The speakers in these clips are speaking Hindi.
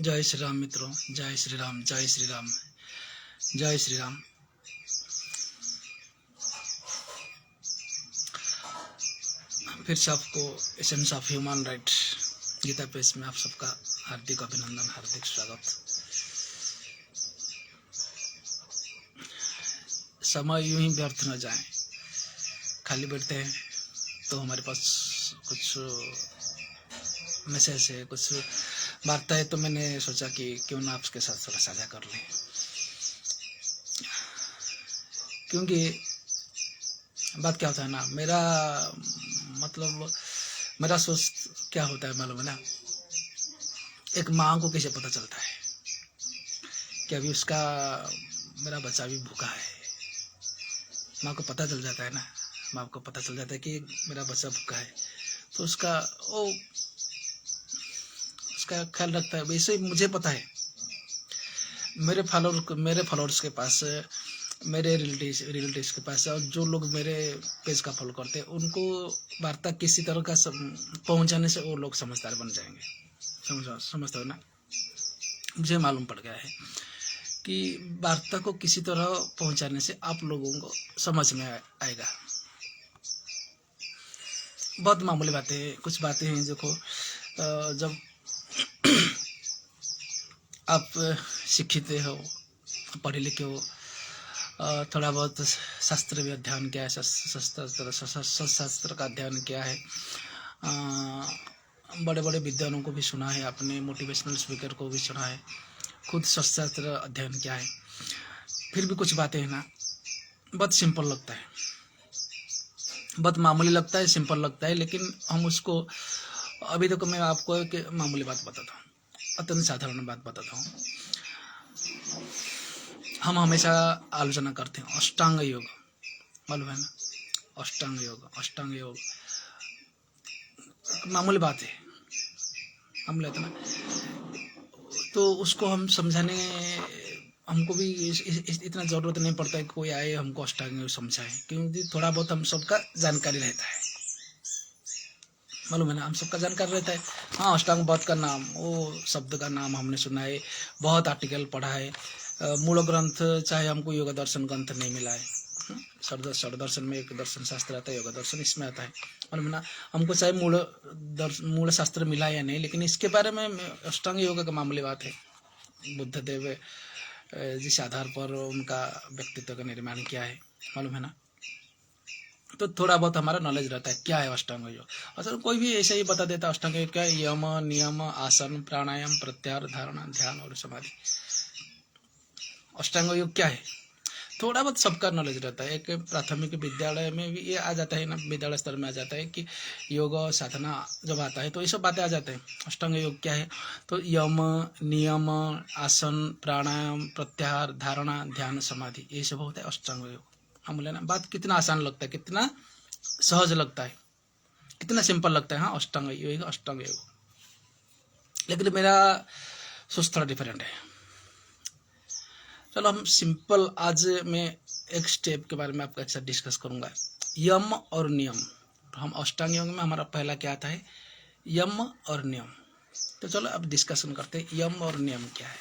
जय श्री राम मित्रों, जय श्री राम, जय श्री राम, जय श्री राम। फिर से आपको essence of human right Gita page में आप सबका हार्दिक अभिनंदन, हार्दिक स्वागत। समय यूं ही व्यर्थ न जाए, खाली बैठते हैं तो हमारे पास कुछ मैसेज है, कुछ वार्ता है, तो मैंने सोचा कि क्यों ना आपके साथ थोड़ा साझा कर लें। क्योंकि बात क्या होता है ना, मेरा सोच क्या होता है मालूम है ना, एक माँ को कैसे पता चलता है कि अभी उसका मेरा बच्चा भी भूखा है। माँ को पता चल जाता है ना, माँ को पता चल जाता है कि मेरा बच्चा भूखा है, तो उसका ख्याल रखता है। वैसे ही मुझे पता है, मेरे फॉलोअर्स के पास, मेरे रिलेटिव्स के पास, और जो लोग मेरे पेज का फॉलो करते हैं, उनको वार्ता किसी तरह का पहुंचाने से वो लोग समझदार बन जाएंगे। समझते हो ना, मुझे मालूम पड़ गया है कि वार्ता को किसी तरह पहुंचाने से आप लोगों को समझ में आएगा। बहुत मामूली बातें, कुछ बातें हैं। देखो, जब आप शिक्षित हो, पढ़े लिखे हो, थोड़ा बहुत शास्त्र भी अध्ययन किया है, शास्त्र का अध्ययन किया है, बड़े बड़े विद्वानों को भी सुना है आपने, मोटिवेशनल स्पीकर को भी सुना है, खुद शास्त्र अध्ययन किया है, फिर भी कुछ बातें हैं ना, बहुत सिंपल लगता है, बहुत मामूली लगता है, सिंपल लगता है, लेकिन हम उसको, अभी तक मैं आपको एक मामूली बात बताता हूँ, अत्यंत साधारण बात बताता हूँ। हम हमेशा आलोचना करते हैं अष्टांग योग, मालूम है ना, अष्टांग योग मामूली बात है, हम लेते ना, तो उसको हम समझाने, हमको भी इतना जरूरत नहीं पड़ता है कि कोई आए हमको अष्टांग योग समझाए, क्योंकि थोड़ा बहुत हम सबका जानकारी रहता है, मालूम है ना, हम सबका जानकारी रहता है। हाँ, अष्टांग बात का नाम, वो शब्द का नाम हमने सुना है, बहुत आर्टिकल पढ़ा है, मूल ग्रंथ चाहे हमको योग दर्शन ग्रंथ नहीं मिला है, षड दर्शन में एक दर्शन शास्त्र आता है, योग दर्शन इसमें आता है, मालूम है ना, हमको चाहे मूल शास्त्र मिला या नहीं, लेकिन इसके बारे में अष्टांग योग का मामूली बात है। बुद्ध देव जिस आधार पर उनका व्यक्तित्व का निर्माण किया है, मालूम है ना, तो थोड़ा बहुत हमारा नॉलेज रहता है क्या है अष्टांग योग। असल कोई भी ऐसे ही बता देता है अष्टांग योग क्या है, यम नियम आसन प्राणायाम प्रत्याहार धारणा ध्यान और समाधि। अष्टांग योग क्या है, थोड़ा बहुत सबका नॉलेज रहता है। एक प्राथमिक विद्यालय में भी ये आ जाता है ना, विद्यालय स्तर में आ जाता है कि योग साधना जब आता है तो ये सब बातें आ जाते हैं। अष्टांग योग क्या है, तो यम नियम आसन प्राणायाम प्रत्याहार धारणा ध्यान समाधि, ये सब होता है अष्टांग योग। हम बोले ना, बात कितना आसान लगता है, कितना सहज लगता है, कितना सिंपल लगता है। हाँ, अष्टांग योग, लेकिन मेरा सोच थोड़ा डिफरेंट है। चलो हम सिंपल, आज मैं एक स्टेप के बारे में आपके साथ डिस्कस करूंगा, यम और नियम। तो हम अष्टांग योग में हमारा पहला क्या आता है, यम और नियम। तो चलो अब डिस्कशन करते हैं, यम और नियम क्या है,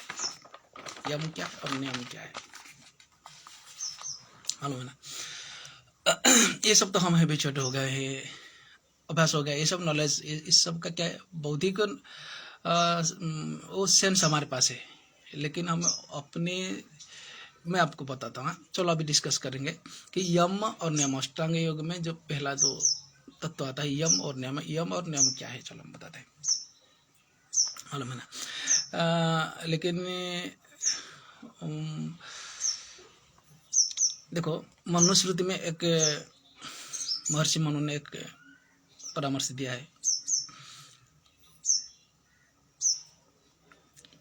यम क्या और नियम क्या है, मालूम है ना। ये सब तो हम हैबिचुएट हो गए हैं, अभ्यास हो गया, ये सब नॉलेज, इस सब का क्या है, बौद्धिक वो सेंस हमारे पास है, लेकिन हम अपने, मैं आपको बताता हूँ। चलो अभी डिस्कस करेंगे कि यम और नियम, अष्टांग योग में जो पहला जो तत्व आता है यम और नियम, यम और नियम क्या है, चलो हम बताते हैं, मालूम है ना। लेकिन देखो, मनुस्मृति में एक महर्षि मनु ने एक परामर्श दिया है,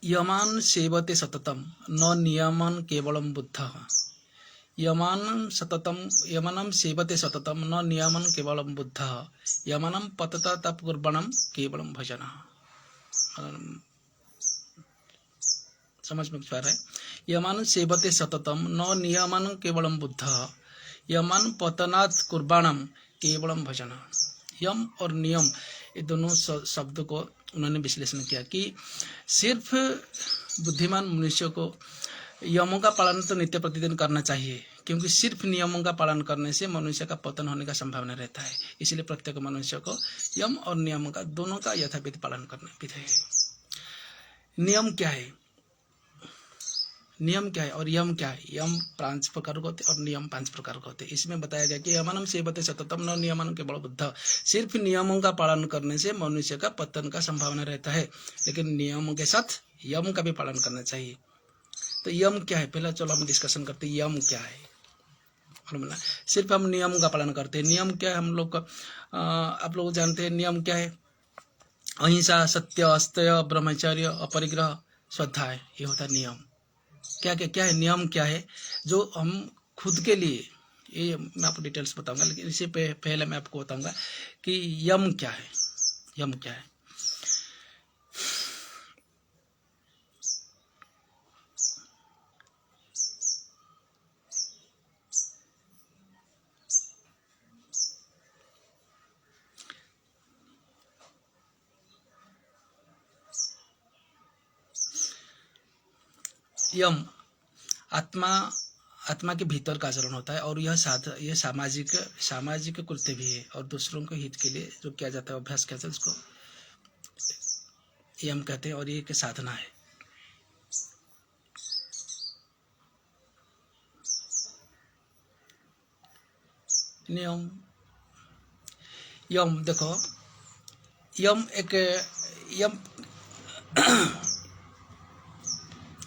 यमान सेवते सततम न नियमन केवलम बुद्धः, यमानं सेवते सततम न नियमन केवलम बुद्धः, यमानं पतत तपकुर्बणम केवलम भजनः। समझ में आ रहा है, यमान सेवते सततम न नियमन केवलम बुद्धः, यमन पतनात् कुर्बाणम केवलम भजनः। यम और नियम, ये दोनों शब्द को उन्होंने विश्लेषण किया कि सिर्फ बुद्धिमान मनुष्य को नियमों का पालन तो नित्य प्रतिदिन करना चाहिए, क्योंकि सिर्फ नियमों का पालन करने से मनुष्य का पतन होने का संभावना रहता है। इसलिए प्रत्येक मनुष्य को यम और नियम का दोनों का यथाविधि पालन करना है। नियम क्या है, नियम क्या है और यम क्या है? यम 5 प्रकार के होते और नियम 5 प्रकार के होते। इसमें बताया गया कि यमनम सेवते सततम न नियमन केवल बुद्ध। सिर्फ नियमों का पालन करने से मनुष्य का पतन का संभावना रहता है, लेकिन नियमों के साथ यम का भी पालन करना चाहिए। तो यम क्या है, पहला चलो हम डिस्कशन करते हैं यम क्या है। सिर्फ हम नियम का पालन करते हैं। नियम क्या है हम लोग का, आप लोग जानते हैं नियम क्या है? अहिंसा, सत्य, अस्तेय, ब्रह्मचर्य, अपरिग्रह, श्रद्धा है, ये होता है नियम। क्या क्या क्या है नियम? क्या है जो हम खुद के लिए, ये मैं आपको डिटेल्स बताऊंगा, लेकिन इससे पहले मैं आपको बताऊंगा कि यम क्या है। यम क्या है? यम आत्मा के भीतर का आचरण होता है, और यह सामाजिक कृत्य भी है, और दूसरों के हित के लिए जो किया जाता है, अभ्यास किया जाता है, उसको यम कहते हैं, और ये एक साधना है। नियम, यम देखो, यम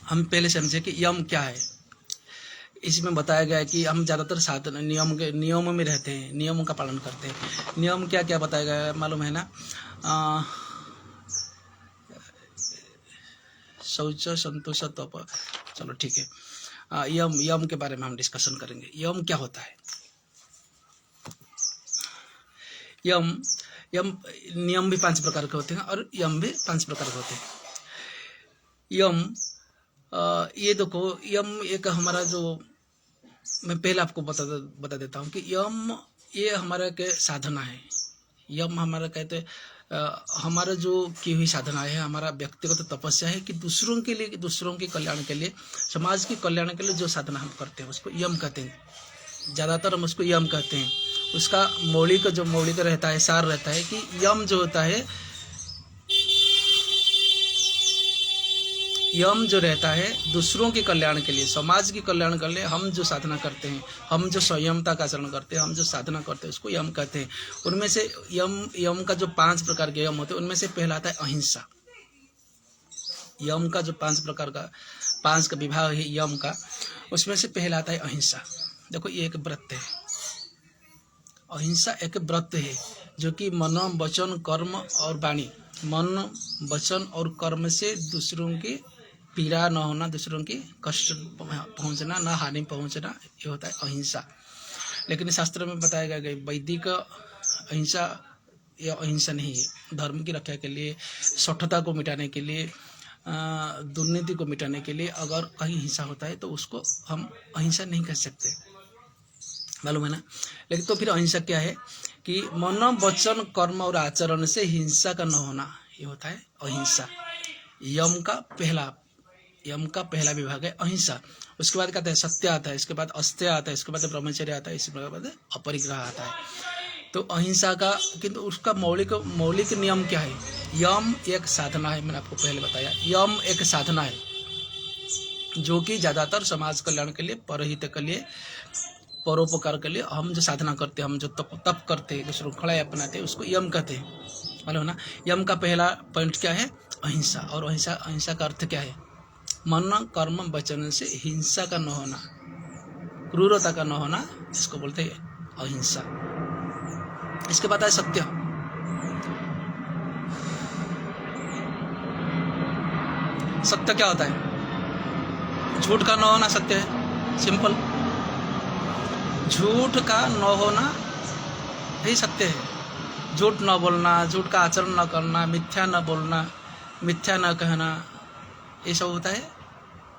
हम पहले समझे कि यम क्या है। इसमें बताया गया है कि हम ज़्यादातर साधन नियमों में रहते हैं, नियमों का पालन करते हैं। नियम क्या क्या बताया गया है मालूम है ना? शौच, संतोष, तप, चलो ठीक है। यम के बारे में हम डिस्कशन करेंगे। यम क्या होता है? यम नियम भी 5 प्रकार के होते हैं और यम भी 5 प्रकार के होते हैं। यम ये देखो, यम एक हमारा जो, मैं पहले आपको बता देता हूँ कि यम ये हमारा के साधना है। यम हमारा कहते हमारा जो की हुई साधना है, हमारा व्यक्तिगत तपस्या है कि दूसरों के लिए, दूसरों के कल्याण के लिए, समाज के कल्याण के लिए जो साधना हम करते हैं उसको यम कहते हैं। ज़्यादातर हम उसको यम कहते हैं। उसका मौलिक रहता है, सार रहता है कि यम जो होता है, यम जो रहता है दूसरों के कल्याण के लिए, समाज के कल्याण के लिए हम जो साधना करते हैं, हम जो संयमता का आचरण करते हैं, हम जो साधना करते हैं, उसको यम कहते हैं। उनमें से यम का जो 5 प्रकार के यम होते हैं, उनमें से पहला आता है अहिंसा। यम का जो 5 प्रकार का 5 का विभाग है यम का, उसमें से पहला आता है अहिंसा। देखो ये एक व्रत है, अहिंसा एक व्रत है जो कि मन, वचन, कर्म और वाणी, मन, वचन और कर्म से दूसरों की पीड़ा न होना, दूसरों की कष्ट पहुंचना, न हानि पहुंचना, ये होता है अहिंसा। लेकिन शास्त्र में बताया गया कि वैदिक अहिंसा या अहिंसा नहीं है। धर्म की रक्षा के लिए, सठता को मिटाने के लिए, दुर्नीति को मिटाने के लिए अगर कहीं हिंसा होता है तो उसको हम अहिंसा नहीं कह सकते, मालूम है ना? लेकिन तो फिर अहिंसा क्या है कि मन, वचन, कर्म और आचरण से हिंसा का न होना, ये होता है अहिंसा। यम का पहला विभाग है अहिंसा। उसके बाद कहते हैं सत्य आता है, इसके बाद अस्तेय आता है, इसके बाद ब्रह्मचर्य आता है, इसके बाद अपरिग्रह आता है। तो अहिंसा का, किंतु उसका मौलिक नियम क्या है? यम एक साधना है, मैंने आपको पहले बताया। यम एक साधना है जो कि ज्यादातर समाज कल्याण के लिए, परहित के लिए, परोपकार के लिए हम जो साधना करते हैं, हम जो तप करते हैं, जो श्रृंखला अपनाते हैं, उसको यम कहते हैं, मालूम है ना? यम का पहला पॉइंट क्या है? अहिंसा। और अहिंसा का अर्थ क्या है? मन, कर्म, वचन से हिंसा का न होना, क्रूरता का न होना, इसको बोलते हैं अहिंसा। इसके बाद है सत्य। सत्य क्या होता है? झूठ का न होना सत्य है, सिंपल। झूठ का न होना यही सत्य है। झूठ न बोलना, झूठ का आचरण न करना, मिथ्या न बोलना, मिथ्या न कहना, ये सब होता है।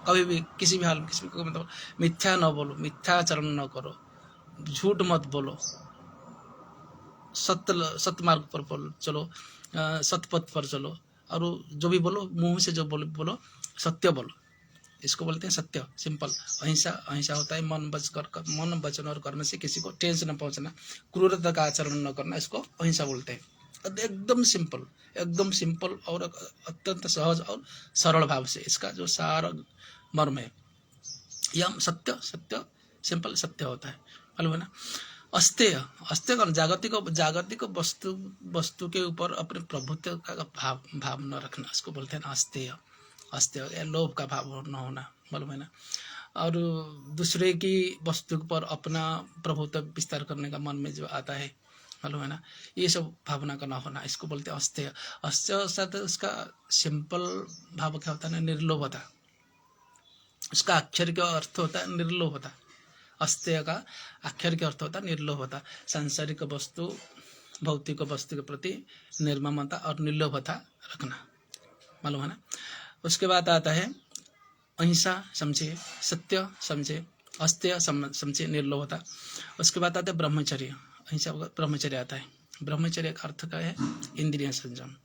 कभी भी किसी भी हाल में किसी को मतलब मिथ्या न बोलो, मिथ्या आचरण न करो, झूठ मत बोलो, सत्य मार्ग पर चलो, सत्य पथ पर चलो, और जो भी बोलो मुंह से जो बोलो सत्य बोलो, इसको बोलते हैं सत्य। सिंपल। अहिंसा, अहिंसा होता है मन वचन और कर्म से किसी को ठेस न पहुंचना, क्रूरता का आचरण न करना, इसको अहिंसा बोलते हैं। एकदम सिंपल और अत्यंत सहज और सरल भाव से इसका जो सारा मर्म है, यम सत्य, सत्य सिंपल सत्य होता है, मालूम है ना। अस्तेय, अस्तेय कौन? जागतिक वस्तु के ऊपर अपने प्रभुत्व का भाव न रखना, इसको बोलते हैं ना अस्तेय। अस्तेय लोभ का भाव न होना, मालूम है ना। और दूसरे की वस्तु पर अपना प्रभुत्व विस्तार करने का मन में जो आता है, मालूम है ना, ये सब भावना का ना होना, इसको बोलते हैं अस्तेय। अस्तेय साथ उसका सिंपल भाव क्या होता है ना, निर्लोभता। उसका अक्षर का अर्थ होता है निर्लोभता। अस्तेय का अक्षर के अर्थ होता है निर्लोभता, सांसारिक वस्तु भौतिक वस्तु के प्रति निर्ममता और निर्लोभता रखना, मालूम है ना। उसके बाद आता है अहिंसा, समझे, सत्य समझे, अस्तेय समझे, निर्लोभता। उसके बाद आता है ब्रह्मचर्य। अहिंसा ब्रह्मचर्य आता है। ब्रह्मचर्य का अर्थ क्या है? इंद्रिय संयम।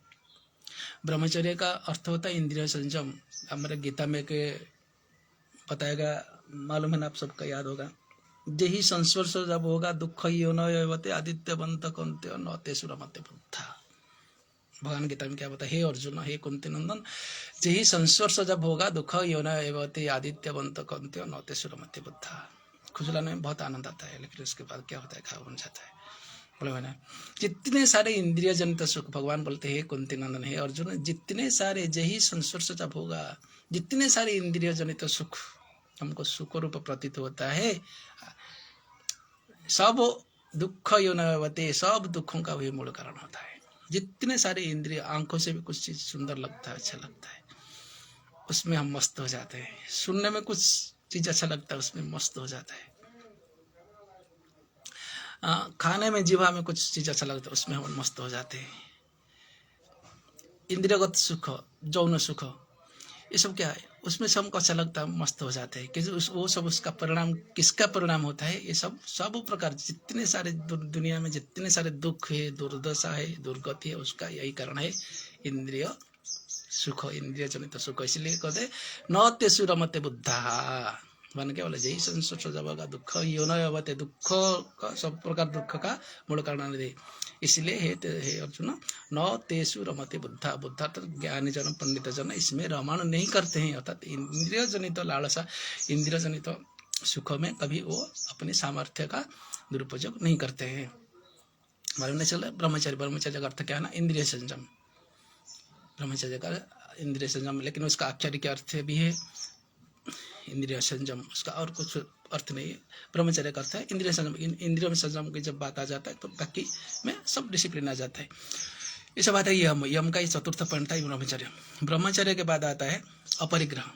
ब्रह्मचर्य का अर्थ होता है इंद्रिय संयम। हमारे गीता में के बताएगा, मालूम है ना, आप सबका याद होगा। जेहि संस्पर्श जब होगा दुख योनते आदित्यवंत कुंत्य नौते सुरमते बुद्धा। भगवान गीता में क्या बताया? हे अर्जुन, हे कुंती नंदन, जेहि संस्पर्श जब होगा दुख योनते आदित्यवंत कुंत्य नौते सुरमते बुद्धा। खुजलाने में बहुत आनंद आता है, लेकिन उसके बाद क्या होता है? घाव बन जाता है, बोले मैंने। जितने सारे इंद्रिय जनित सुख, भगवान बोलते हैं कुंती नंदन, हे अर्जुन, जितने सारे जेहि संस्पर्श जब होगा, जितने सारे इंद्रिय जनित सुख हमको सुख रूप प्रतीत होता है, सब दुख योनवते, सब दुखों का वही मूल कारण होता है। जितने सारे इंद्रिय, आंखों से भी कुछ चीज सुंदर लगता है, अच्छा लगता है, उसमें हम मस्त हो जाते हैं। सुनने में कुछ चीज अच्छा लगता है, उसमें मस्त हो जाता है। खाने में जीवा में कुछ चीज अच्छा लगता है, उसमें हम मस्त हो जाते हैं। इंद्रियगत सुख, जौन सुख, ये सब क्या है? उसमें से हमको अच्छा लगता है, मस्त हो जाते हैं। क्योंकि वो सब उसका परिणाम, किसका परिणाम होता है? ये सब प्रकार जितने सारे दुनिया में जितने सारे दुख है, दुर्दशा है, दुर्गति है, उसका यही कारण है इंद्रिय सुख, इंद्रिय जनित सुख। इसलिए कहते न तेसु रमते बुद्धा, मन क्या बोले? जय संसर्श जब दुख यो नवते, दुख का सब प्रकार दुख का मूल कारण है। इसलिए हे अर्जुन, न तेसु रमते बुद्धा, बुद्धा तो ज्ञानी जन पंडित जन इसमें रमण नहीं करते हैं, अर्थात इंद्रिय जनित लालसा, इंद्रिय जनित सुख में कभी वो अपने सामर्थ्य का दुरुपयोग नहीं करते हैं। मालूम नहीं चला? ब्रह्मचर्य, ब्रह्मचर्य का अर्थ क्या है ना? इंद्रिय संयम। ब्रह्मचर्य का इंद्रिय संयम, लेकिन उसका आक्षरिक अर्थ भी है इंद्रिय संयम, उसका और कुछ अर्थ नहीं है। ब्रह्मचर्य का अर्थ है इंद्रिय संयम। इंद्रिय में संयम की जब बात आ जाता है तो बाकी में सब डिसिप्लिन आ जाता है। ये सब बात है यम, यम का ही चतुर्थ पॉइंट था ब्रह्मचर्य। ब्रह्मचर्य के बाद आता है अपरिग्रह।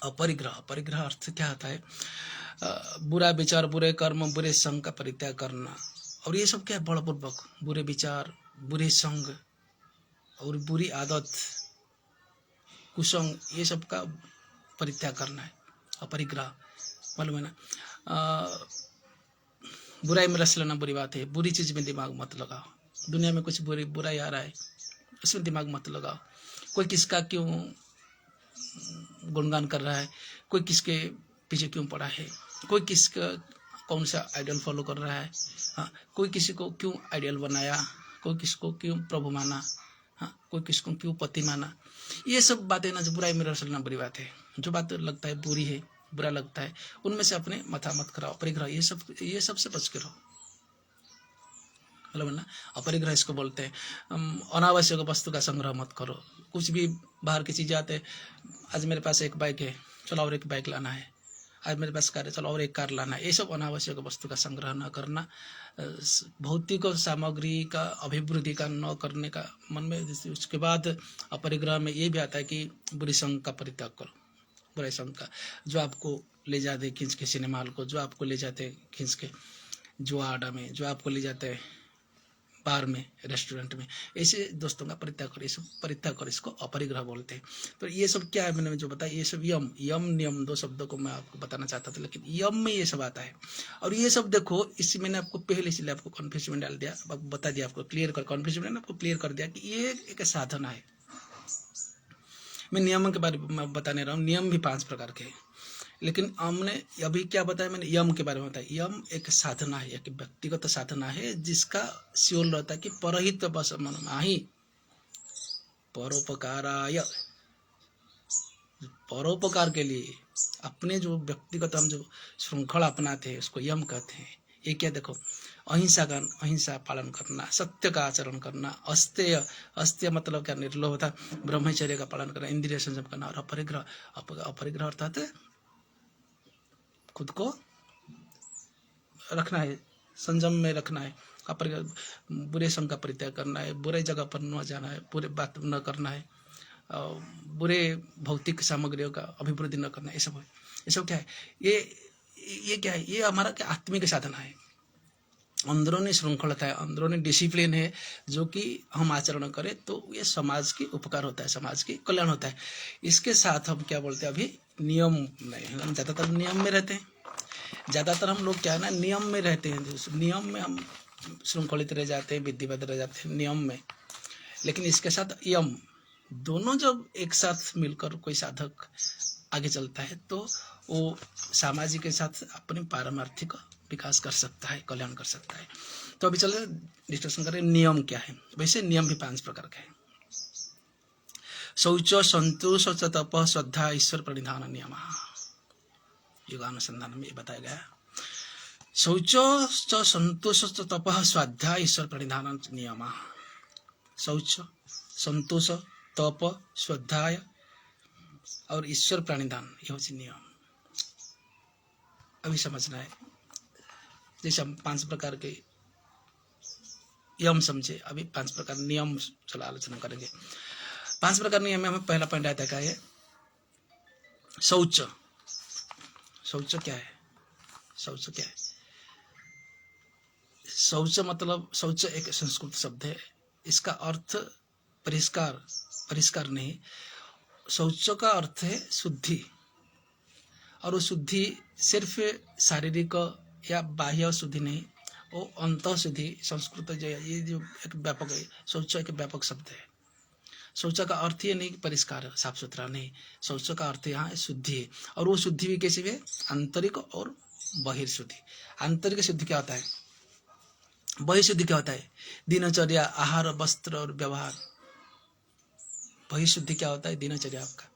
अपरिग्रह, अपरिग्रह अर्थ क्या आता है? बुरा विचार, बुरे कर्म, बुरे संग का परित्याग करना। और ये सब क्या है? बलपूर्वक बुरे विचार, बुरे संग और बुरी आदत, कुसंग, ये सब का परित्याग करना है अपरिग्रह, मालूम है ना। बुराई में रस लेना बुरी बात है, बुरी चीज में दिमाग मत लगाओ। दुनिया में कुछ बुराई आ रहा है, उसमें दिमाग मत लगाओ। कोई किसका क्यों गुणगान कर रहा है, कोई किसके पीछे क्यों पड़ा है, कोई किसका कौन सा आइडियल फॉलो कर रहा है, हाँ, कोई किसी को क्यों आइडियल बनाया, कोई किसको क्यों प्रभु माना, हाँ, कोई किसको क्यों पति माना। ये सब बातें ना, जो बुराई में रस लेना बुरी बात है। जो बात लगता है बुरी है, बुरा लगता है, उनमें से अपने माथा मत कराओ। परिग्रह, ये सबसे बच के रहो, मतलब ना। अपरिग्रह इसको बोलते हैं। अनावश्यक वस्तु का संग्रह मत करो। कुछ भी बाहर की चीजें आते, आज मेरे पास एक बाइक है, चलो और एक बाइक लाना है, आज मेरे पास कार है, चलो और एक कार लाना है। ये सब अनावश्यक वस्तु का संग्रह न करना, भौतिक सामग्री का अभिवृद्धि का न करने का मन में। उसके बाद अपरिग्रह में ये भी आता है कि बुरी संग का परित्याग करो। बुरे संग का, जो आपको ले जाते खींच के सिनेमा हॉल को, जो आपको ले जाते खींच के जुआ आडा में, जो आपको ले जाते बार में, रेस्टोरेंट में, ऐसे दोस्तों का परित्याग करो, ये सब परित्याग करो, इसको अपरिग्रह बोलते हैं। तो ये सब क्या है, मैंने जो बताया, ये सब यम यम नियम 2 शब्दों को मैं आपको बताना चाहता था, लेकिन यम में ये सब आता है। और ये सब देखो, इसी मैंने आपको पहले इसलिए आपको कन्फ्यूजन में डाल दिया, आपको बता दिया, आपको क्लियर कर, कन्फ्यूजन में आपको क्लियर कर दिया कि ये एक साधना है। मैं नियमों के बारे में बताने रहा हूँ। नियम भी 5 प्रकार के हैं, लेकिन हमने अभी क्या बताया, मैंने यम के बारे में बताया। यम एक साधना है, एक व्यक्तिगत साधना है, जिसका श्योल रहता है कि परहित बस मन माही परोपकाराय, परोपकार के लिए अपने जो व्यक्तिगत हम जो श्रृंखला अपनाते हैं उसको यम कहते हैं। ये क्या, देखो, अहिंसा पालन करना, सत्य का आचरण करना, अस्तेय, अस्तेय मतलब क्या, निर्लोभता, ब्रह्मचर्य का पालन करना, इंद्रिय संयम करना, और अपरिग्रह, अपरिग्रह अर्थात खुद को रखना है, संयम में रखना है, बुरे संग का परित्याग करना है, बुरे जगह पर न जाना है, बुरे बात न करना है, बुरे भौतिक सामग्रियों का अभिवृद्धि न करना है। ये सब क्या है, ये क्या है, ये हमारा क्या आत्मिक साधना है, अंदरूनी श्रृंखलता है, अंदरूनी डिसिप्लिन है, जो कि हम आचरण करें तो ये समाज की उपकार होता है, समाज की कल्याण होता है। इसके साथ हम क्या बोलते हैं, अभी नियम नहीं, हम ज़्यादातर नियम में रहते हैं, ज़्यादातर हम लोग क्या है ना, नियम में रहते हैं, नियम में हम श्रृंखलित रह जाते हैं, विधिवत रह जाते हैं नियम में। लेकिन इसके साथ यम, दोनों जब एक साथ मिलकर कोई साधक आगे चलता है तो वो सामाजिक के साथ अपने पारमार्थिक विकास कर सकता है, कल्याण कर सकता है। तो अभी चलिए डिस्कशन करें नियम क्या है। वैसे नियम भी 5 प्रकार के हैं। शौच, संतोष, तप, श्रद्धा, ईश्वर प्रणिधान नियम, युगानुसंधान में ये बताया गया। शौच, संतोष, तप, श्रद्धा, ईश्वर प्रणिधान नियम। शौच, संतोष, तप, श्रद्धा और ईश्वर प्रणिधान, ये होची नियम। अभी समझना है, जैसे हम 5 प्रकार के यम समझे, अभी 5 प्रकार नियम चला आलोचना करेंगे। 5 प्रकार नियम में हमें पहला पॉइंट आता है, शौच। शौच क्या है, शौच क्या है? शौच मतलब, शौच एक संस्कृत शब्द है, इसका अर्थ परिष्कार, परिष्कार नहीं, शौच का अर्थ है शुद्धि। और वो शुद्धि सिर्फ शारीरिक या बाह्य शुद्धि नहीं, वो अंत शुद्धि, संस्कृत जो है, ये जो एक व्यापक है, शौच एक व्यापक शब्द है। शौच का अर्थ ये नहीं कि परिष्कार, साफ सुथरा नहीं, शौच का अर्थ यहाँ शुद्धि है। और वो शुद्धि भी कैसी है, आंतरिक और बहिर्शुद्धि। आंतरिक शुद्धि क्या होता है, बहिर्शुद्धि क्या होता है, दिनचर्या, आहार, वस्त्र और व्यवहार। बहिर्शुद्धि क्या होता है, दिनचर्या आपका,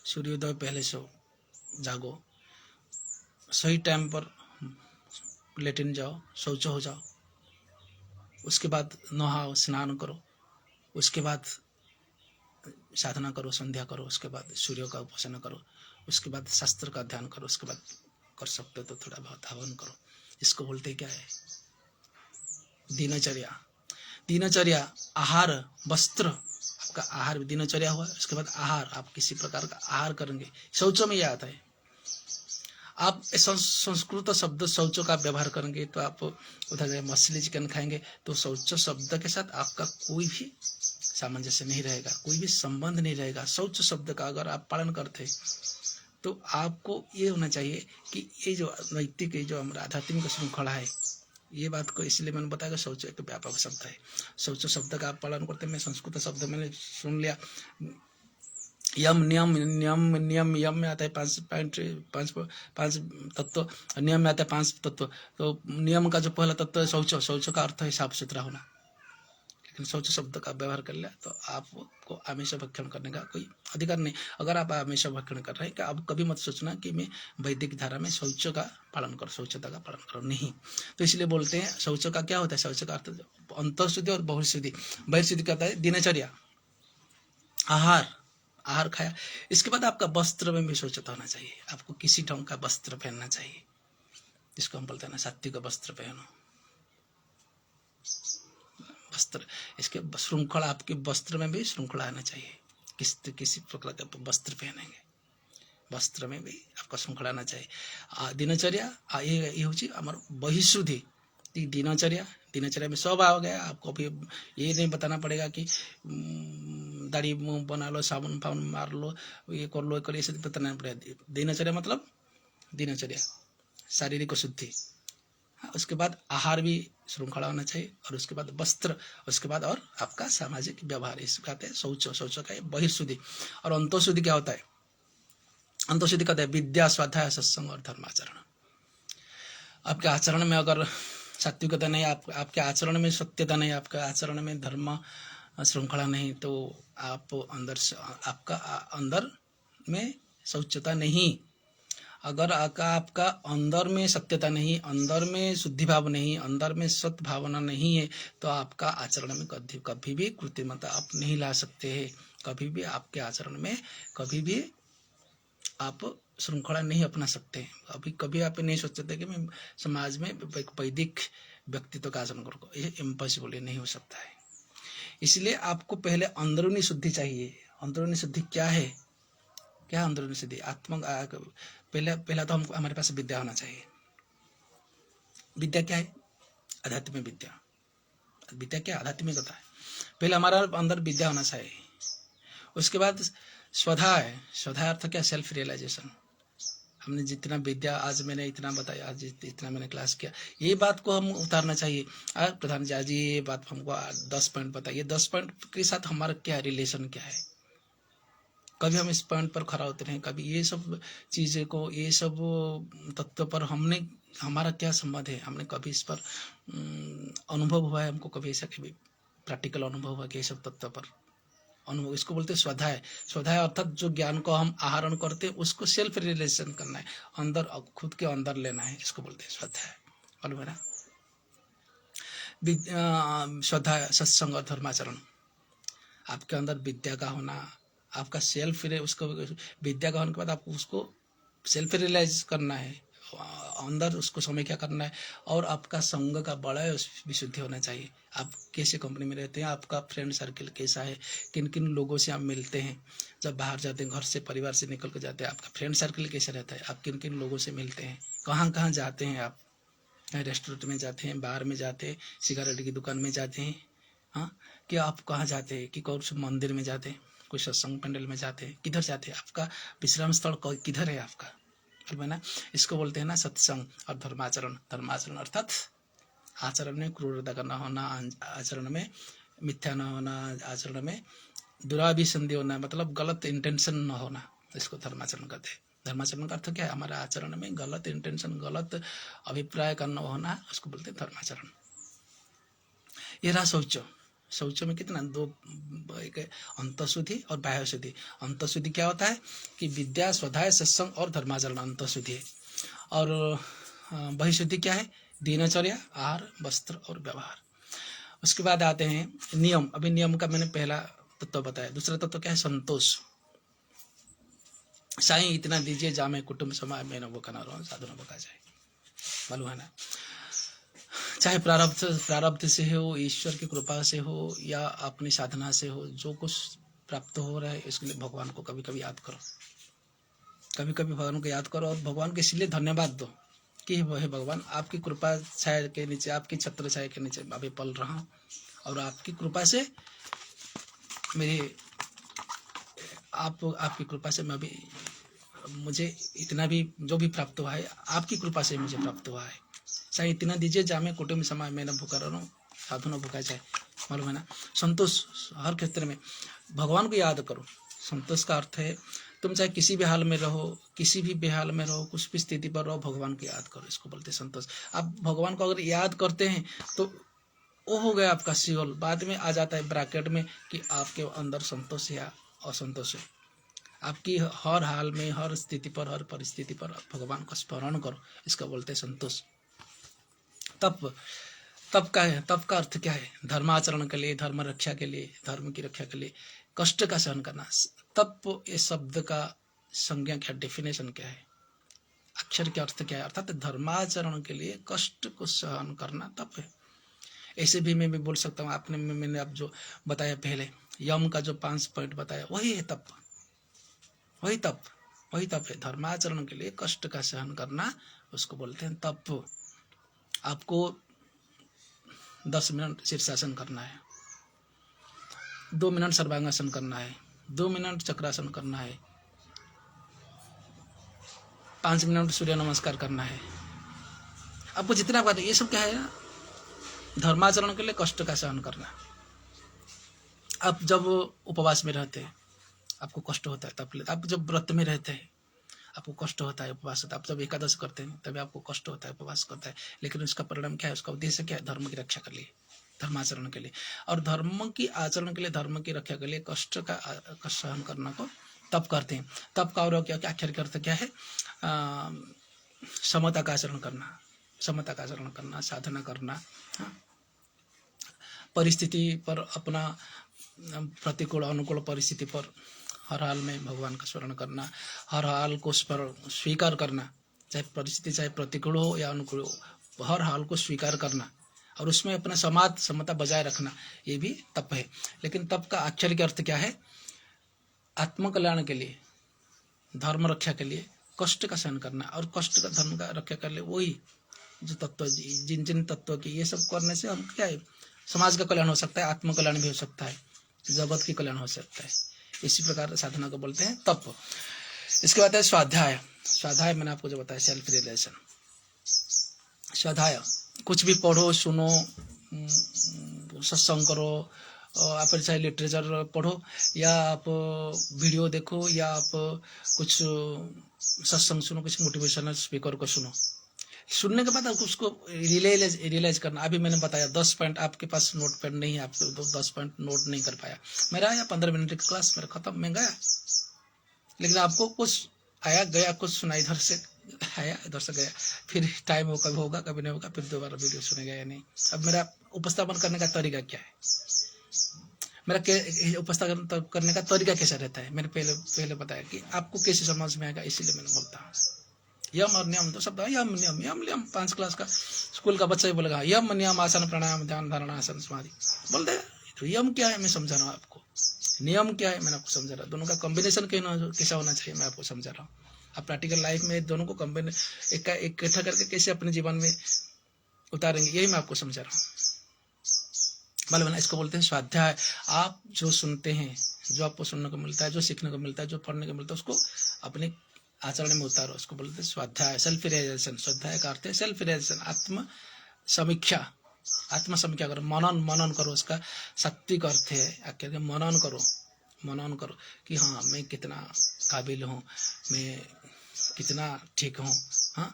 सूर्योदय पहले सो जागो, सही टाइम पर लेटिन जाओ, शौच हो जाओ, उसके बाद नहाओ, स्नान करो, उसके बाद साधना करो, संध्या करो, उसके बाद सूर्य का उपासना करो, उसके बाद शास्त्र का अध्ययन करो, उसके बाद कर सकते हो तो थोड़ा बहुत हवन करो। इसको बोलते क्या है, दिनचर्या। दिनचर्या, आहार, वस्त्र, आपका आहार भी दिनचर्या हुआ। उसके बाद आहार, आप किसी प्रकार का आहार करेंगे, शौच में यह आता है। आप संस्कृत शब्द शौच का व्यवहार करेंगे तो आप उधर मछली चिकन खाएंगे तो शौच शब्द के साथ आपका कोई भी सामंजस्य नहीं रहेगा, कोई भी संबंध नहीं रहेगा। शौच शब्द का अगर आप पालन करते तो आपको ये होना चाहिए कि ये जो नैतिक, ये जो हमारा आध्यात्मिक श्रृंखला है, ये बात को इसलिए मैंने बताया, शौच एक व्यापक शब्द है। शौच शब्द का आप पालन करते, मैं संस्कृत शब्द मैंने सुन लिया, यम, नियम, नियम, नियम, यम में आता है 5 तत्व, नियम में आता है 5 तत्व। तो नियम का जो पहला तत्व है शौच, शौच का अर्थ है साफ सुथरा होना। लेकिन शौच शब्द का व्यवहार कर लिया तो आपको आमिष भक्षण करने का कोई अधिकार नहीं। अगर आप आमिष भक्षण कर रहे हैं कि आप कभी मत सोचना कि मैं वैदिक धारा में शौच का पालन करो, शौचता का पालन करो, नहीं। तो इसलिए बोलते हैं शौच का क्या होता है, शौच का अर्थ अंतःशुद्धि और बहिर्शुद्धि। बहिर्शुद्धि क्या होता है, दिनचर्या, आहार, आहार खाया। इसके बाद आपका वस्त्र में भी स्वच्छता होना चाहिए, आपको किसी ढंग का वस्त्र पहनना चाहिए, जिसको हम बोलते हैं ना सात्विक वस्त्र पहनो, वस्त्र। इसके श्रृंखला, आपके वस्त्र में भी श्रृंखला आना चाहिए, किसी प्रकार का वस्त्र पहनेंगे, वस्त्र में भी आपका श्रृंखला आना चाहिए। दिनचर्या ये हूँ आमर बहिर्शुद्धि, दिनचर्या, दिनचर्या में सब आ गया। आपको अभी ये नहीं बताना पड़ेगा कि दाढ़ी मुंह बना लो, साबुन फाबुन मार लो, ये कर लो, ये कर, ये सब बताना पड़ेगा। दिनचर्या मतलब दिनचर्या, शारीरिक शुद्धि। उसके बाद आहार भी श्रृंखला होना चाहिए, और उसके बाद वस्त्र, उसके बाद और आपका सामाजिक व्यवहार, इसको कहते हैं शौच। शौच का बहिर्शुद्धि। और अंतःशुद्धि क्या होता है? अंतःशुद्धि कहते हैं विद्या, स्वाध्याय, सत्संग और धर्माचरण। आपके आचरण में अगर सात्विकता नहीं, आपके आचरण में सत्यता नहीं, आपके आचरण में धर्म श्रृंखला नहीं, तो आप अंदर से, आपका अंदर में शौचता नहीं, अगर आपका अंदर में सत्यता नहीं, अंदर में शुद्धि भाव नहीं, अंदर में सत्य भावना नहीं है, तो आपका आचरण में कभी भी कृत्रिमता आप नहीं ला सकते हैं। कभी भी आपके आचरण में कभी भी आप श्रृंखला नहीं अपना सकते हैं। अभी कभी आप नहीं सोच सकते कि मैं समाज में वैदिक व्यक्तित्व का आचरण करूँगा, ये इम्पॉसिबल, नहीं हो सकता है। इसलिए आपको पहले अंदरूनी शुद्धि चाहिए। अंदरूनी शुद्धि क्या है? क्या अंदरूनी शुद्धि? पहला तो हमको, हमारे पास विद्या होना चाहिए। विद्या क्या है? आध्यात्मिक विद्या। विद्या क्या? आध्यात्मिक होता है। पहले हमारा अंदर विद्या होना चाहिए। उसके बाद स्वाध्याय। स्वाध्याय अर्थ क्या? Self realisation. हमने जितना विद्या, आज मैंने इतना बताया, आज इतना मैंने क्लास किया, ये बात को हम उतारना चाहिए। प्रधान जी, आज ये बात हमको 10 पॉइंट बताइए, 10 पॉइंट के साथ हमारा क्या रिलेशन, क्या है? कभी हम इस पॉइंट पर खड़ा होते रहे, कभी ये सब चीज़ें को, ये सब तत्व पर हमारा क्या संबंध है? हमने कभी इस पर अनुभव हुआ है? हमको कभी ऐसा कभी प्रैक्टिकल अनुभव हुआ कि ये सब तत्व पर अनुभव, इसको बोलते हैं स्वाध्याय। स्वाध्याय अर्थात जो ज्ञान को हम आहरण करते हैं उसको सेल्फ रियलाइजेशन करना है, अंदर, खुद के अंदर लेना है, इसको बोलते हैं स्वाध्याय। मालूम है ना? स्वाध्याय, सत्संग और धर्माचरण। आपके अंदर विद्या का होना, आपका सेल्फ, उसको विद्या का होने के बाद आपको उसको सेल्फ रियलाइज करना है, अंदर उसको समय क्या करना है, और आपका संग का बड़ा विशुद्धि होना चाहिए। आप कैसे कंपनी में रहते हैं, आपका फ्रेंड सर्किल कैसा है, किन किन लोगों से आप मिलते हैं, जब बाहर जाते हैं, घर से, परिवार से निकल कर जाते हैं, आपका फ्रेंड सर्किल कैसा रहता है, आप किन किन लोगों से मिलते हैं, कहाँ कहाँ जाते हैं आप, रेस्टोरेंट में जाते हैं, बार में जाते हैं, सिगरेट की दुकान में जाते हैं, हाँ, कि आप कहाँ जाते हैं, कि कौन से मंदिर में जाते हैं, कोई सत्संग पंडल में जाते हैं, किधर जाते हैं, आपका विश्राम स्थल किधर है आपका, है ना? इसको बोलते हैं ना सत्संग और धर्माचरण। धर्माचरण अर्थात आचरण में क्रूरता का न होना, आचरण में मिथ्या न होना, आचरण में दुराभिसंधि होना, मतलब गलत इंटेंशन न होना, इसको धर्माचरण कहते हैं। धर्माचरण का अर्थ क्या है? हमारा आचरण में गलत इंटेंशन, गलत अभिप्राय का न होना, उसको बोलते हैं धर्माचरण। ये रहा शौच। शौच में कितना, दो, एक अंतःशुद्धि और बाह्य शुद्धि। अंतःशुद्धि क्या होता है? कि विद्या, स्वाध्याय, सत्संग और धर्माचरण अंतःशुद्धि है। और बहिशुद्धि क्या है? दिनचर्या, आहार, वस्त्र और व्यवहार। उसके बाद आते हैं नियम। अभी नियम का मैंने पहला तत्व बताया। दूसरा तत्व क्या है? संतोष। साईं इतना दीजिए जामे कुटुंब समाज में न वो कना रहो साधु न बका जाए। मालूम है ना? चाहे प्रारब्ध से हो, ईश्वर की कृपा से हो, या अपनी साधना से हो, जो कुछ प्राप्त हो रहा है, इसके लिए भगवान को कभी कभी याद करो। कभी कभी भगवान को याद करो, और भगवान को इसलिए धन्यवाद दो कि हे भगवान, आपकी कृपा छाया के नीचे, आपकी छत्र छाया के नीचे अभी पल रहा हूँ, और आपकी कृपा से मेरे, आपकी कृपा से मैं भी, मुझे इतना भी जो भी प्राप्त हुआ है, आपकी कृपा से मुझे प्राप्त हुआ है। चाहे इतना दीजिए जामे कुटुंब समाज में न भूखा रहो साधु न भूखा जाए। मालूम है ना? संतोष हर क्षेत्र में भगवान को याद करो। संतोष का अर्थ है तुम चाहे किसी भी हाल में रहो, किसी भी बेहाल में रहो, कुछ भी स्थिति पर रहो, भगवान को याद करो, इसको बोलते हैं संतोष। आप भगवान को अगर याद करते हैं तो वो हो गया आपका शिवल। बाद में आ जाता है ब्रैकेट में कि आपके अंदर संतोष या असंतोष है। आपकी हर हाल में, हर स्थिति पर, हर परिस्थिति पर भगवान का स्मरण करो, इसका बोलते हैं संतोष। तप का है, तप का अर्थ क्या है? धर्माचरण के लिए, धर्म रक्षा के लिए, धर्म की रक्षा के लिए कष्ट का सहन करना। तप, इस शब्द का संज्ञा क्या, डेफिनेशन क्या है, अक्षर के अर्थ क्या है? अर्थात धर्माचरण के लिए कष्ट को सहन करना तप है। ऐसे भी मैं भी बोल सकता हूँ, मैंने अब जो बताया पहले, यम का जो 5 पॉइंट बताया, वही है तप, वही तप है। धर्माचरण के लिए कष्ट का सहन करना, उसको बोलते हैं तप। आपको 10 मिनट शीर्षासन करना है, 2 मिनट सर्वांगासन करना है, 2 मिनट चक्रासन करना है, 5 मिनट सूर्य नमस्कार करना है। आपको जितना बात, ये सब क्या है, धर्माचरण के लिए कष्ट का सहन करना। आप जब उपवास में रहते हैं आपको कष्ट होता है, तब आप जब व्रत में रहते हैं आपको कष्ट होता है, उपवास होता है। आप जब एकादश करते हैं तभी आपको कष्ट होता है, उपवास करता है। लेकिन उसका परिणाम क्या है, उसका उद्देश्य क्या है, धर्म की रक्षा के लिए, धर्माचरण के लिए। और धर्म की आचरण के लिए, धर्म की रक्षा के लिए कष्ट का सहन करना को तप करते हैं। तप का और क्या आखिर अर्थ क्या है, समता का आचरण करना, समता का आचरण करना, साधना करना, परिस्थिति पर अपना प्रतिकूल अनुकूल परिस्थिति पर हर हाल में भगवान का स्मरण करना, हर हाल को स्वीकार करना, चाहे परिस्थिति चाहे प्रतिकूल हो या अनुकूल हो, हर हाल को स्वीकार करना और उसमें अपना समता बजाय रखना, ये भी तप है। लेकिन तप का आक्षरिक अर्थ क्या है, आत्मकल्याण के लिए, धर्म रक्षा के लिए कष्ट का सहन करना। और कष्ट का धर्म का रक्षा कर ले वही जो तत्व, जिन तत्व की, ये सब करने से हम क्या है, समाज का कल्याण हो सकता है, आत्मकल्याण भी हो सकता है, जगत की कल्याण हो सकता है। इसी प्रकार साधना को बोलते हैं तप। इसके बाद है स्वाध्याय। स्वाध्याय मैंने आपको जो बताया, सेल्फ रियलाइजेशन। स्वाध्याय कुछ भी पढ़ो, सुनो, सत्संग करो, आप चाहे लिटरेचर पढ़ो या आप वीडियो देखो या आप कुछ सत्संग सुनो, कुछ मोटिवेशनल स्पीकर को सुनो। सुनने के बाद आपको उसको रियलाइज करना। अभी मैंने बताया 10 पॉइंट, आपके पास नोट पेन नहीं है, आप 10 पॉइंट नोट नहीं कर पाया, मेरा आया 15 मिनट की क्लास मेरा खत्म, मैं गया। लेकिन आपको कुछ आया गया, कुछ सुना, इधर से आया इधर से गया, फिर टाइम हो, कभी होगा कभी नहीं होगा, फिर दोबारा वीडियो सुनेगा या नहीं। अब मेरा उपस्थापन करने का तरीका क्या है, मेरा उपस्थापन करने का तरीका कैसा रहता है, मैंने पहले बताया कि आपको कैसे समझ में आएगा, इसीलिए मैंने बोलता हूँ। यम और नियम तो शब्द है, यम नियम, यम नियम 5 क्लास का स्कूल का बच्चा ही बोलेगा यम नियम आसन प्राणायाम ध्यान धारणा आसन समाधि बोल दे। तो यम क्या है मैं समझा रहा हूँ आपको, नियम क्या है मैंने आपको समझा रहा हूँ, दोनों का कॉम्बिनेशन कैसा होना चाहिए मैं आपको समझा रहा हूँ। आप प्रैक्टिकल लाइफ में दोनों को इकट्ठा करके कैसे अपने जीवन में उतारेंगे, यही मैं आपको समझा रहा हूँ। मालूम है ना, इसको बोलते हैं स्वाध्याय। आप जो सुनते हैं, जो आपको सुनने को मिलता है, जो सीखने को मिलता है, जो पढ़ने को मिलता है, उसको अपने आचरण में उतारो, उसको बोलते हैं स्वाध्याय, सेल्फ रियलाइजेशन। स्वाध्याय का अर्थ है सेल्फ रियलाइजेशन, आत्म समीक्षा। आत्म समीक्षा करो, मनन करो, उसका सात्विक अर्थ है आखिर मनन करो, मनन करो कि हाँ मैं कितना काबिल हूँ, मैं कितना ठीक हूँ। हाँ,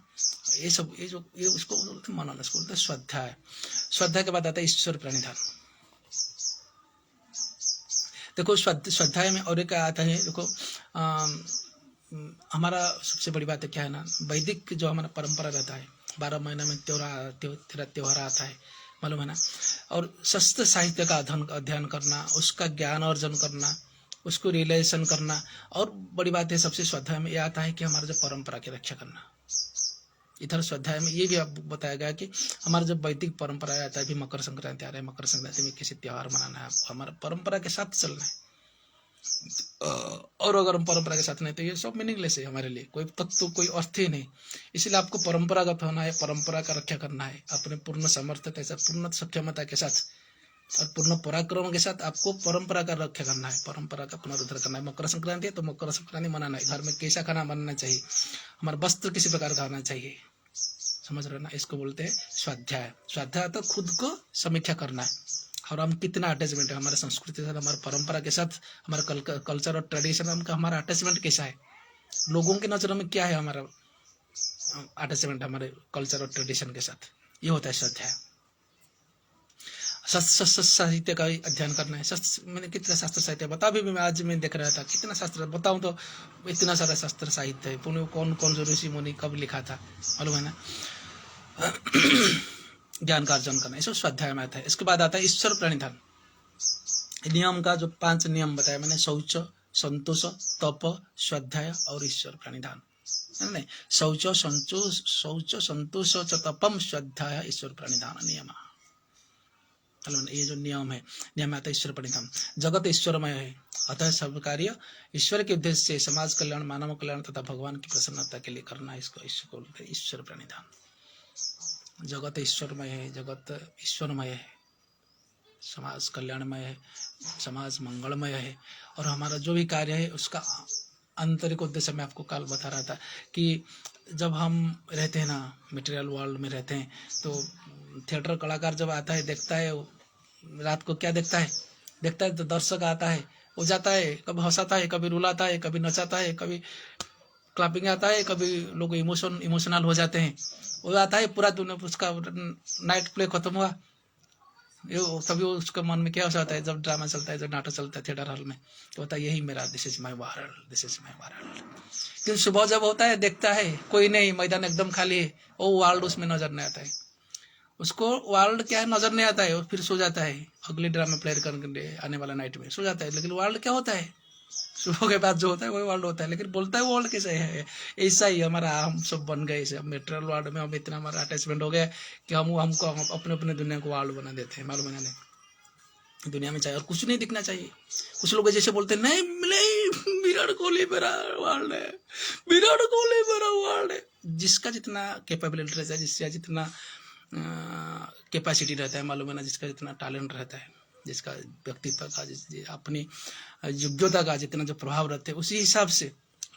ये सब ये उसको बोलते हैं मनन, उसको बोलते हैं स्वाध्याय। स्वाध्याय के बाद आता है ईश्वर प्रणिधान। देखो स्वाध्याय में और एक आता है, देखो हमारा सबसे बड़ी बात है क्या है ना, वैदिक जो हमारा परंपरा रहता है, 12 महीने में त्योहार आता है, मालूम है ना। और शस्त्र साहित्य का अध्ययन करना, उसका ज्ञान अर्जन करना, उसको रियलाइजेशन करना। और बड़ी बात है सबसे स्वाध्याय में यह आता है कि हमारा जो परंपरा की रक्षा करना। इधर स्वाध्याय में ये भी आप बताया गया कि हमारा जब वैदिक परंपरा आता है, अभी मकर संक्रांति आ रहा है, मकर संक्रांति में किसी त्योहार मनाना है, आपको हमारा परंपरा के साथ चलना है। और अगर हम परंपरा के साथ नहीं तो ये सब मीनिंगलेस है हमारे लिए, कोई तत्व कोई अर्थ ही नहीं। इसलिए आपको परंपरागत होना है, परंपरा का रक्षा करना है, अपने पूर्ण सामर्थ्य के साथ, पूर्ण सक्षमता के साथ और पूर्ण पराक्रम के साथ आपको परंपरा का रक्षा करना है, परंपरा का पुनरुद्धार करना है। मकर संक्रांति है तो मकर संक्रांति मनाना है, घर में कैसा खाना बनना चाहिए, हमारा वस्त्र किसी प्रकार का होना चाहिए, समझ रहे ना। इसको बोलते हैं स्वाध्याय। स्वाध्याय तो खुद को समीक्षा करना है और हम कितना अटैचमेंट है हमारे संस्कृति के साथ, हमारे परंपरा के साथ, हमारे कल्चर और ट्रेडिशन का हमारा अटैचमेंट कैसा है, लोगों की नजरों में क्या है हमारा अटैचमेंट हमारे कल्चर और ट्रेडिशन के साथ, ये होता है स्वाध्याय। शास्त्र साहित्य का अध्ययन करना है। मैंने कितना शास्त्र साहित्य बता, भी मैं आज मैं देख रहा था कितना शास्त्र बताऊं तो इतना सारा शास्त्र साहित्य है, पुण्य कौन कौन से ऋषि मुनि कब लिखा था, मालूम है ना। ज्ञान का अर्जन करना, इसको स्वाध्याय में आता है। इसके बाद आता है ईश्वर प्रणिधान। नियम का जो 5 नियम बताया मैंने, शौच, संतोष, तप, स्वाध्याय और ईश्वर प्रणिधान, नहीं शौच संतोष च तपम स्वाध्याय ईश्वर प्रणिधान नियम। ये जो नियम है, नियम आता है ईश्वर प्रणिधान। जगत ईश्वरमय है, अतः सब कार्य ईश्वर के उद्देश्य से समाज कल्याण, मानव कल्याण तथा भगवान की प्रसन्नता के लिए करना, इसको ईश्वर प्रणिधान। जगत ईश्वरमय है, जगत ईश्वरमय है, समाज कल्याणमय है, समाज मंगलमय है, और हमारा जो भी कार्य है उसका आंतरिक उद्देश्य मैं आपको कल बता रहा था कि जब हम रहते हैं ना मटेरियल वर्ल्ड में रहते हैं, तो थिएटर कलाकार जब आता है देखता है, रात को क्या देखता है तो दर्शक आता है, वो जाता है, कभी हंसाता है, कभी रुलाता है, कभी नचाता है, कभी क्लैपिंग आता है, कभी लोग इमोशनल हो जाते हैं, वो आता है पूरा दुनिया, उसका नाइट प्ले खत्म हुआ, तभी उसके मन में क्या हो जाता है, जब ड्रामा चलता है, जब नाटक चलता है थिएटर हॉल में, तो होता है यही मेरा this is my world, this is my world. लेकिन सुबह जब होता है देखता है कोई नहीं, मैदान एकदम खाली है, वो वर्ल्ड उसमें नजर नहीं आता है, उसको वर्ल्ड क्या है नजर नहीं आता है, वो फिर सो जाता है, अगले ड्रामा प्लेयर करने आने वाला नाइट में सो जाता है। लेकिन वर्ल्ड क्या होता है, सुबह के बाद जो होता है वही वर्ल्ड होता है, लेकिन बोलता है वर्ल्ड कैसे है। ऐसा ही हमारा हम सब बन गए, इसे मेटेरियल वर्ल्ड में हम इतना हमारा अटैचमेंट हो गया कि हमको अपने अपने दुनिया को वर्ल्ड बना देते हैं, मालूम है नहीं, दुनिया में चाहिए और कुछ नहीं दिखना चाहिए। कुछ लोग जैसे बोलते हैं नहीं नहीं विराट कोहली मेरा वर्ल्ड है, विराट कोहली मेरा वर्ल्ड है। जिसका जितना कैपेबिलिटी रहता है, जिसका जितना कैपेसिटी रहता है, मालूम है ना, जिसका जितना टैलेंट रहता है, जिसका व्यक्तित्व का अपनी योग्यता का जितना जो प्रभाव रहते हैं, उसी हिसाब से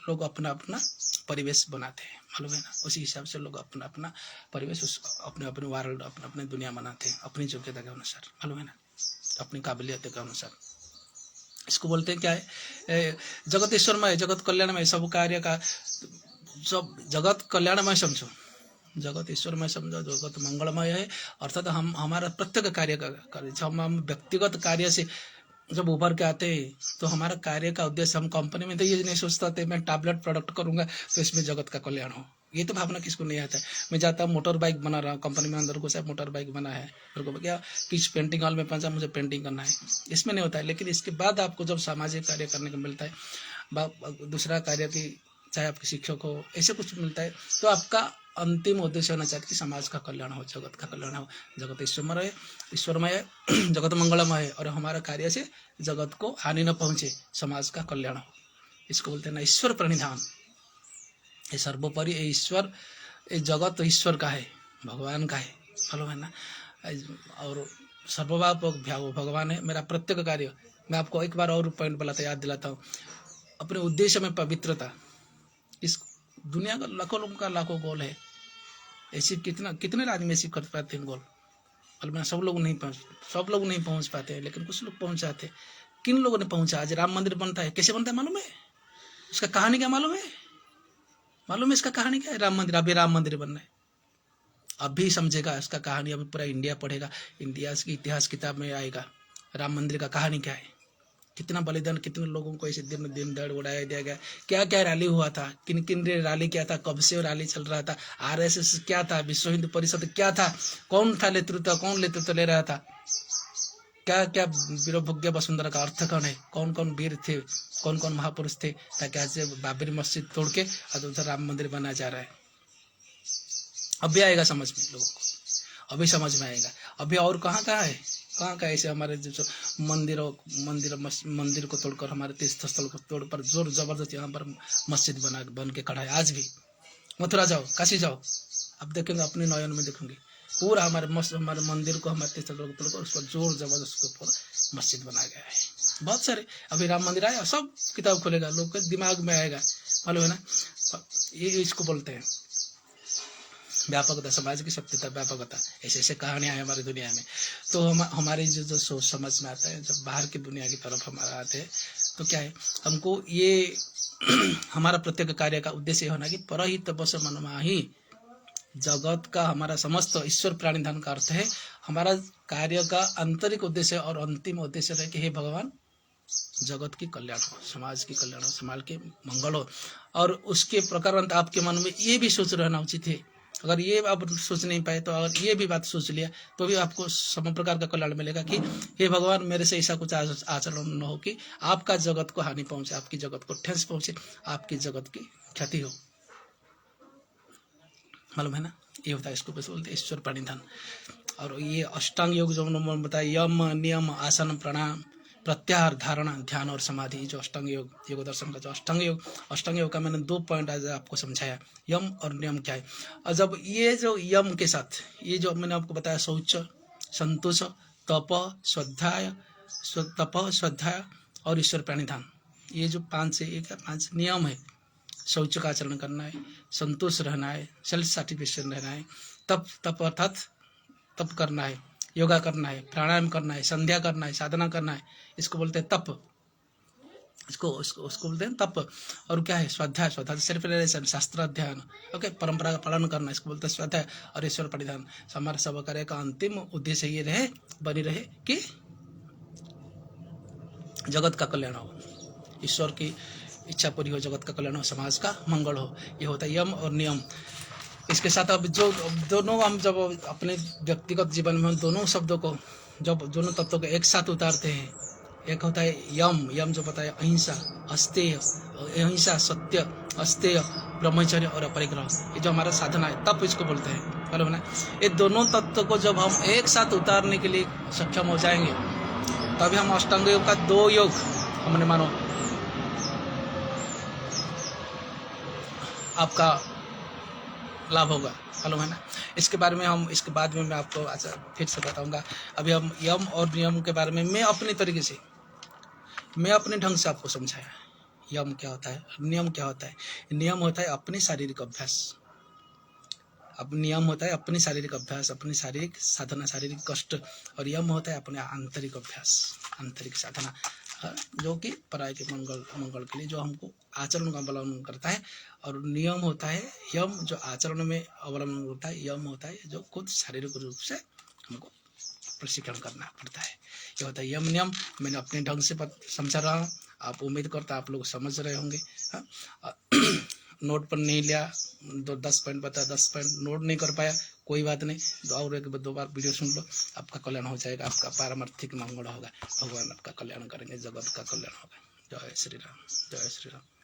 लोग अपना अपना परिवेश बनाते हैं, मालूम है ना। उसी हिसाब से लोग अपना अपना परिवेश, उस अपने अपने वर्ल्ड, अपने अपने दुनिया बनाते हैं अपनी योग्यता के अनुसार, मालूम है ना, अपनी काबिलियत के अनुसार। इसको बोलते हैं क्या है, जगत ईश्वरमय, जगत कल्याणमय, सब कार्य का सब जगत कल्याणमय समझो, जगत ईश्वरमय समझो, जगत मंगलमय है। अर्थात हम हमारा प्रत्येक कार्य का जब हम व्यक्तिगत कार्य से जब उभर के आते हैं, तो हमारा कार्य का उद्देश्य, हम कंपनी में तो ये नहीं सोचता थे मैं टैबलेट प्रोडक्ट करूंगा तो इसमें जगत का कल्याण हो, ये तो भावना किसको नहीं आता है। मैं जाता हूँ मोटर बाइक बना रहा हूँ, कंपनी में अंदर घुसा मोटर बाइक बना है, मेरे को क्या किस पेंटिंग हॉल में पहुंचा, मुझे पेंटिंग करना है, इसमें नहीं होता है। लेकिन इसके बाद आपको जब सामाजिक कार्य करने को मिलता है, दूसरा कार्य की, चाहे आपके शिक्षक हो, ऐसे कुछ मिलता है, तो आपका अंतिम उद्देश्य होना चाहिए कि समाज का कल्याण हो, जगत का कल्याण हो। जगत ईश्वरमय है, जगत मंगलमय है, और हमारा कार्य से जगत को हानि न पहुंचे, समाज का कल्याण हो। इसको बोलते हैं ना ईश्वर प्रणिधान। ये सर्वोपरि ये ईश्वर, ये जगत तो ईश्वर का है, भगवान का है, मालूम है ना। और सर्वव्यापक भगवान है। मेरा प्रत्येक कार्य, मैं आपको एक बार और पॉइंट बोला याद दिलाता हूँ, अपने उद्देश्य में पवित्रता। इस दुनिया का लाखों लोगों का लाखों गोल है, ऐसे कितने आदमी ऐसे कर पाते हैं गोल, मालूम, सब लोग नहीं पहुंच पाते हैं, लेकिन कुछ लोग पहुंच जाते हैं। किन लोगों ने पहुंचा? आज राम मंदिर बनता है, कैसे बनता है मालूम है? इसका कहानी क्या मालूम है? इसका कहानी क्या है? राम मंदिर, अभी राम मंदिर बनना है, अभी समझेगा इसका कहानी, अभी पूरा इंडिया पढ़ेगा, इंडिया की इतिहास किताब में आएगा राम मंदिर का कहानी क्या है, कितना बलिदान, कितने लोगों को ऐसे दिन दड़ उड़ाया दिया गया, क्या क्या रैली हुआ था, किन किन रैली क्या था, कब से रैली चल रहा था, आरएसएस क्या था, विश्व हिंदू परिषद क्या था, कौन था नेतृत्व ले रहा था, क्या क्या वीरभोग्य वसुंधरा का अर्थ कौन है, कौन कौन वीर थे, कौन कौन महापुरुष थे, ताकि आज बाबरी मस्जिद तोड़ के और उधर राम मंदिर बनाया जा रहा है। अभी आएगा समझ में लोगों को, अभी समझ में आएगा। अभी और कहाँ है ऐसे हमारे जो मंदिर को तोड़कर, हमारे तीर्थ स्थल को तोड़कर जोर जबरदस्ती यहाँ पर मस्जिद बन के खड़ा है। आज भी मथुरा जाओ, काशी जाओ, अब देखेंगे, अपने नयन में देखेंगे, पूरा हमारे मंदिर को, हमारे तीर्थ स्थल को तोड़कर उस पर जोर जबरदस्त के ऊपर मस्जिद बनाया गया है। बहुत सारे, अभी राम मंदिर आया, सब किताब खोलेगा, लोग के दिमाग में आएगा, मालूम है ना। ये इसको बोलते हैं व्यापकता, समाज की सत्यता, व्यापकता। ऐसे ऐसे कहानियां हैं हमारी दुनिया में। तो हमारे जो सोच समझ में आता है, जब बाहर की दुनिया की तरफ हमारा आते हैं, तो क्या है, हमको ये हमारा प्रत्येक कार्य का उद्देश्य होना कि परहित बस मनमाही, जगत का हमारा समस्त ईश्वर प्राणिधान का अर्थ है, हमारा कार्य का आंतरिक उद्देश्य और अंतिम उद्देश्य है कि हे भगवान, जगत की कल्याण हो, समाज की कल्याण हो, समाज के मंगल हो। और उसके प्रकार आपके मन में ये भी सोच रहना उचित है। अगर ये आप सोच नहीं पाए, तो अगर ये भी बात सोच लिया, तो भी आपको सम प्रकार का कल्याण मिलेगा कि हे भगवान, मेरे से ऐसा कुछ आचरण न हो कि आपका जगत को हानि पहुंचे, आपकी जगत को ठेस पहुंचे, आपकी जगत की क्षति हो, मालूम है ना। ये होता है, इसको बोलते हैं ईश्वर प्रणिधान। और ये अष्टांग योग जो उन्होंने बताया, यम नियम आसन प्राणायाम प्रत्याहार धारणा ध्यान और समाधि, जो अष्टांग योग दर्शन का जो अष्टांग योग का मैंने 2 पॉइंट आज आपको समझाया, यम और नियम क्या है। और जब ये जो यम के साथ, ये जो मैंने आपको बताया, शौच, संतोष, तप, स्वाध्याय, तप, स्वाध्याय और ईश्वर प्रणिधान, ये जो 5 से 5 नियम है। शौच का आचरण करना है, संतोष रहना है, सेल्फ सैटिस्फैक्शन रहना है, तप अर्थात तप करना है, योगा करना है, प्राणायाम करना है, संध्या करना है, साधना करना है, इसको बोलते हैं तप। उसको बोलते हैं तप। और क्या है? स्वाध्याय, सेल्फ रियलाइजेशन, शास्त्र अध्ययन, ओके, परंपरा का पालन करना, इसको बोलते हैं स्वाध्याय। और ईश्वर परिधान, हमारे सब कार्य का अंतिम उद्देश्य ये रहे, बनी रहे कि जगत का कल्याण हो, ईश्वर की इच्छा पूरी हो, जगत का कल्याण हो, समाज का मंगल हो। ये होता है यम और नियम। इसके साथ अब जो दोनों हम जब अपने व्यक्तिगत जीवन में दोनों शब्दों को, जब दोनों तत्वों को एक साथ उतारते हैं, एक होता है यम जो बताया अहिंसा, अस्तेय, अहिंसा, सत्य, अस्तेय, ब्रह्मचर्य और अपरिग्रह, ये जो हमारा साधना है, तप इसको बोलते हैं, मालूम ना। ये दोनों तत्वों को जब हम एक साथ उतारने के लिए सक्षम हो जाएंगे, तभी हम अष्टांग योग का 2 योग हमने मानो आपका लाभ होगा, मालूम है ना। इसके बारे में हम इसके बाद में मैं आपको अच्छा फिर से बताऊंगा। अभी हम यम और नियम के बारे में मैं अपनी तरीके से, मैं अपने ढंग से आपको समझाया। यम क्या होता है, नियम क्या होता है? नियम होता है अपनी शारीरिक अभ्यास, अब नियम होता है अपनी शारीरिक अभ्यास, अपनी शारीरिक साधना, शारीरिक कष्ट। और यम होता है अपने आंतरिक अभ्यास, आंतरिक साधना, जो कि पराय के मंगल के लिए, जो हमको आचरण का अवलंबन करता है। और नियम होता है यम, जो आचरण में अवलंबन होता है। यम होता है जो खुद शारीरिक रूप से हमको प्रशिक्षण करना पड़ता है। ये होता है यम नियम। मैंने अपने ढंग से समझा रहा हूँ, आप उम्मीद करता आप लोग समझ रहे होंगे। नोट पर नहीं लिया, 10 पॉइंट बताया, 10 पॉइंट नोट नहीं कर पाया, कोई बात नहीं, और 1-2 बार वीडियो सुन लो, आपका कल्याण हो जाएगा, आपका पारमार्थिक मंगल होगा, भगवान आपका कल्याण करेंगे, जगत का कल्याण होगा। जय श्री राम, जय श्री राम।